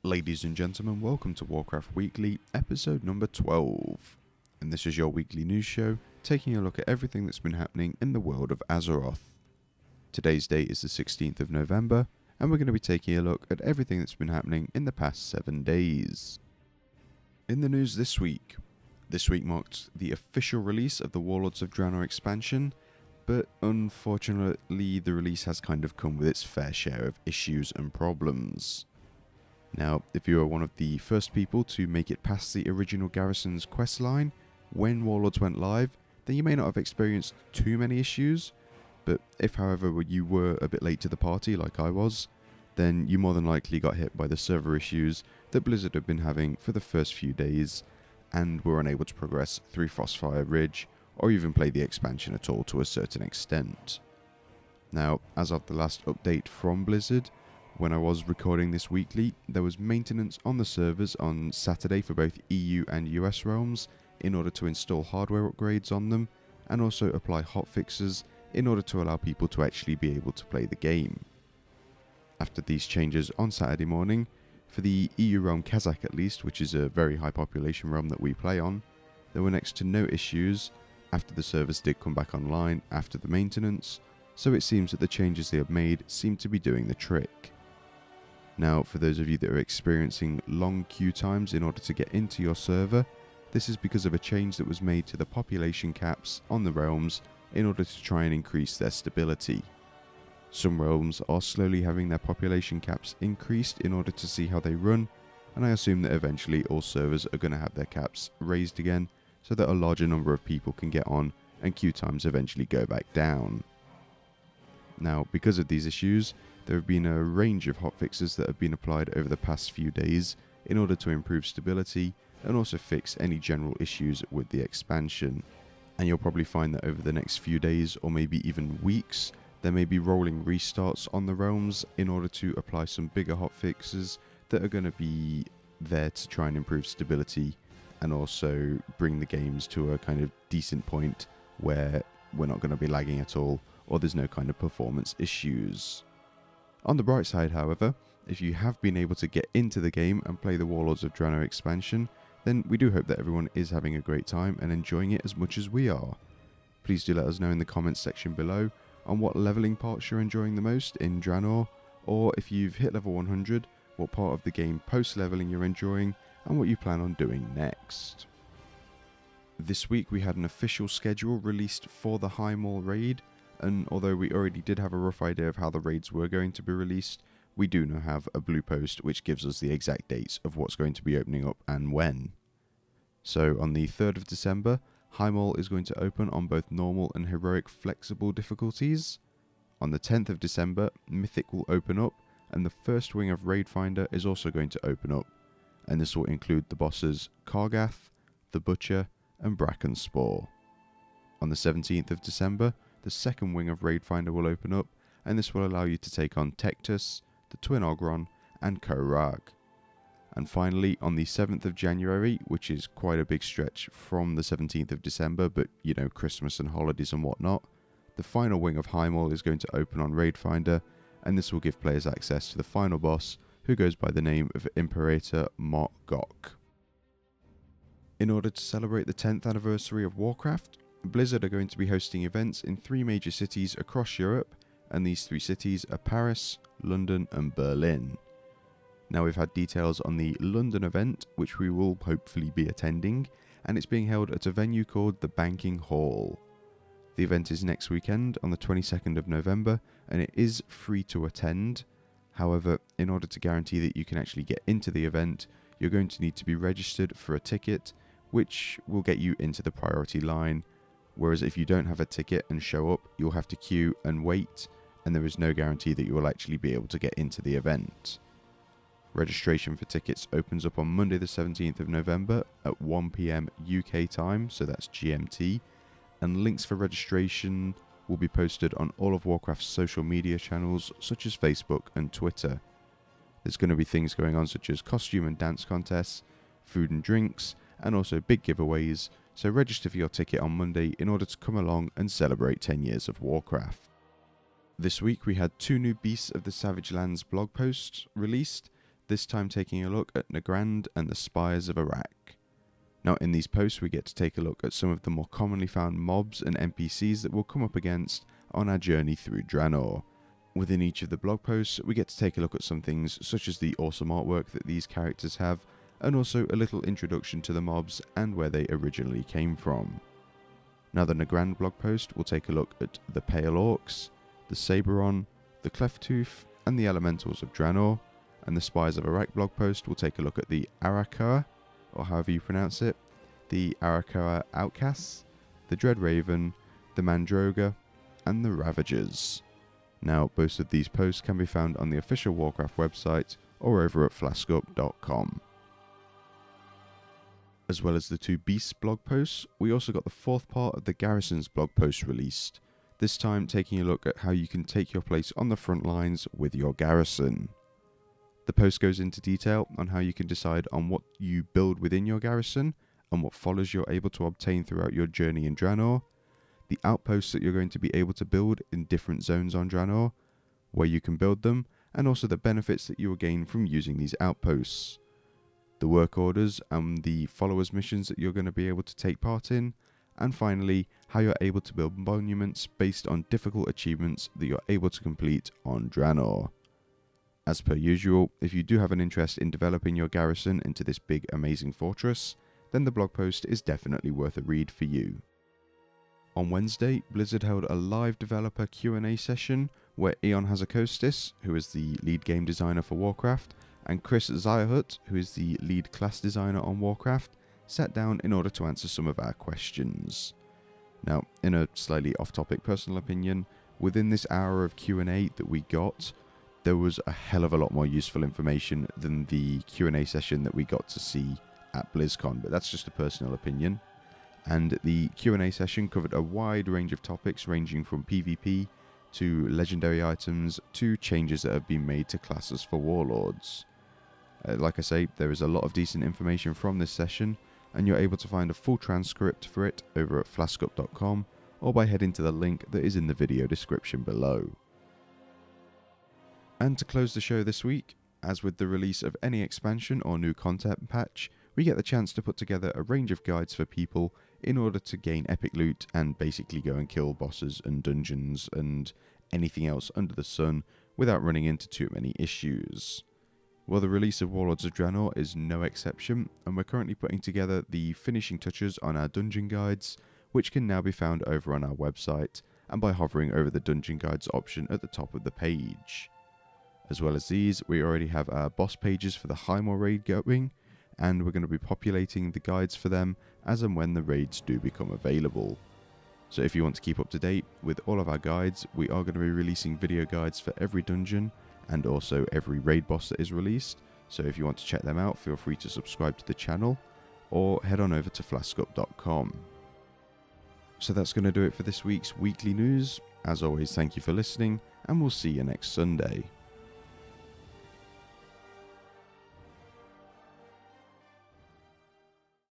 Ladies and gentlemen, welcome to Warcraft Weekly, episode number 12. And this is your weekly news show, taking a look at everything that's been happening in the world of Azeroth. Today's date is the 16th of November, and we're going to be taking a look at everything that's been happening in the past 7 days. In the news this week marked the official release of the Warlords of Draenor expansion, but unfortunately the release has kind of come with its fair share of issues and problems. Now, if you are one of the first people to make it past the original Garrisons questline when Warlords went live, then you may not have experienced too many issues, but if however you were a bit late to the party like I was, then you more than likely got hit by the server issues that Blizzard had been having for the first few days and were unable to progress through Frostfire Ridge or even play the expansion at all to a certain extent. Now, as of the last update from Blizzard, when I was recording this weekly, there was maintenance on the servers on Saturday for both EU and US realms in order to install hardware upgrades on them and also apply hotfixes in order to allow people to actually be able to play the game. After these changes on Saturday morning, for the EU realm Kazakh at least, which is a very high population realm that we play on, there were next to no issues after the servers did come back online after the maintenance, so it seems that the changes they have made seem to be doing the trick. Now, for those of you that are experiencing long queue times in order to get into your server, this is because of a change that was made to the population caps on the realms in order to try and increase their stability. Some realms are slowly having their population caps increased in order to see how they run, and I assume that eventually all servers are going to have their caps raised again so that a larger number of people can get on and queue times eventually go back down. Now, because of these issues, there have been a range of hotfixes that have been applied over the past few days in order to improve stability and also fix any general issues with the expansion. And you'll probably find that over the next few days or maybe even weeks, there may be rolling restarts on the realms in order to apply some bigger hotfixes that are going to be there to try and improve stability and also bring the games to a kind of decent point where we're not going to be lagging at all or there's no kind of performance issues. On the bright side, however, if you have been able to get into the game and play the Warlords of Draenor expansion, then we do hope that everyone is having a great time and enjoying it as much as we are. Please do let us know in the comments section below on what leveling parts you're enjoying the most in Draenor, or if you've hit level 100, what part of the game post-leveling you're enjoying and what you plan on doing next. This week we had an official schedule released for the Highmaul raid, and although we already did have a rough idea of how the raids were going to be released, we do now have a blue post which gives us the exact dates of what's going to be opening up and when. So on the 3rd of December, Highmaul is going to open on both normal and heroic flexible difficulties. On the 10th of December, Mythic will open up, and the first wing of Raid Finder is also going to open up, and this will include the bosses Kargath, the Butcher, and Brackenspore. On the 17th of December, the second wing of Raid Finder will open up, and this will allow you to take on Tectus, the Twin Ogron, and Korag. And finally, on the 7th of January, which is quite a big stretch from the 17th of December, but you know, Christmas and holidays and whatnot, the final wing of Highmaul is going to open on Raid Finder, and this will give players access to the final boss, who goes by the name of Imperator Mot Gok. In order to celebrate the 10th anniversary of Warcraft, Blizzard are going to be hosting events in 3 major cities across Europe, and these 3 cities are Paris, London and Berlin. Now we've had details on the London event, which we will hopefully be attending, and it's being held at a venue called the Banking Hall. The event is next weekend on the 22nd of November, and it is free to attend. However, in order to guarantee that you can actually get into the event, you're going to need to be registered for a ticket, which will get you into the priority line. Whereas if you don't have a ticket and show up, you'll have to queue and wait, and there is no guarantee that you will actually be able to get into the event. Registration for tickets opens up on Monday the 17th of November at 1 PM UK time, so that's GMT, and links for registration will be posted on all of Warcraft's social media channels such as Facebook and Twitter. There's going to be things going on such as costume and dance contests, food and drinks, and also big giveaways, so register for your ticket on Monday in order to come along and celebrate 10 years of Warcraft. This week we had 2 new Beasts of the Savage Lands blog posts released. this time taking a look at Nagrand and the Spires of Iraq. Now in these posts we get to take a look at some of the more commonly found mobs and NPCs that we'll come up against on our journey through Draenor. Within each of the blog posts we get to take a look at some things such as the awesome artwork that these characters have, and also a little introduction to the mobs and where they originally came from. Now the Nagrand blog post will take a look at the Pale Orcs, the Saberon, the Clefttooth, and the Elementals of Draenor, and the Spires of Iraq blog post will take a look at the Arakoa, or however you pronounce it, the Arakoa Outcasts, the Dread Raven, the Mandroga, and the Ravagers. Now both of these posts can be found on the official Warcraft website or over at flaskup.com. As well as the two Beasts blog posts, we also got the fourth part of the Garrisons blog post released, this time taking a look at how you can take your place on the front lines with your garrison. The post goes into detail on how you can decide on what you build within your garrison and what follows you're able to obtain throughout your journey in Draenor, the outposts that you're going to be able to build in different zones on Draenor, where you can build them, and also the benefits that you will gain from using these outposts, the work orders and the followers missions that you're going to be able to take part in, and finally how you're able to build monuments based on difficult achievements that you're able to complete on Draenor. As per usual, if you do have an interest in developing your garrison into this big amazing fortress, then the blog post is definitely worth a read for you. On Wednesday, Blizzard held a live developer Q&A session where Eon Hazakostis, who is the lead game designer for Warcraft, and Chris Zayahut, who is the lead class designer on Warcraft, sat down in order to answer some of our questions. Now, in a slightly off-topic personal opinion, within this hour of Q&A that we got, there was a hell of a lot more useful information than the Q&A session that we got to see at BlizzCon, but that's just a personal opinion. And the Q&A session covered a wide range of topics ranging from PvP to legendary items to changes that have been made to classes for Warlords. Like I say, there is a lot of decent information from this session, and you're able to find a full transcript for it over at flaskup.com or by heading to the link that is in the video description below. And to close the show this week, as with the release of any expansion or new content patch, we get the chance to put together a range of guides for people in order to gain epic loot and basically go and kill bosses and dungeons and anything else under the sun without running into too many issues. Well, the release of Warlords of Draenor is no exception, and we're currently putting together the finishing touches on our dungeon guides, which can now be found over on our website and by hovering over the dungeon guides option at the top of the page. As well as these, we already have our boss pages for the Highmaul raid going, and we're going to be populating the guides for them as and when the raids do become available. So if you want to keep up to date with all of our guides, we are going to be releasing video guides for every dungeon and also every raid boss that is released. So if you want to check them out, feel free to subscribe to the channel or head on over to flaskup.com. So that's going to do it for this week's weekly news. As always, thank you for listening, and we'll see you next Sunday.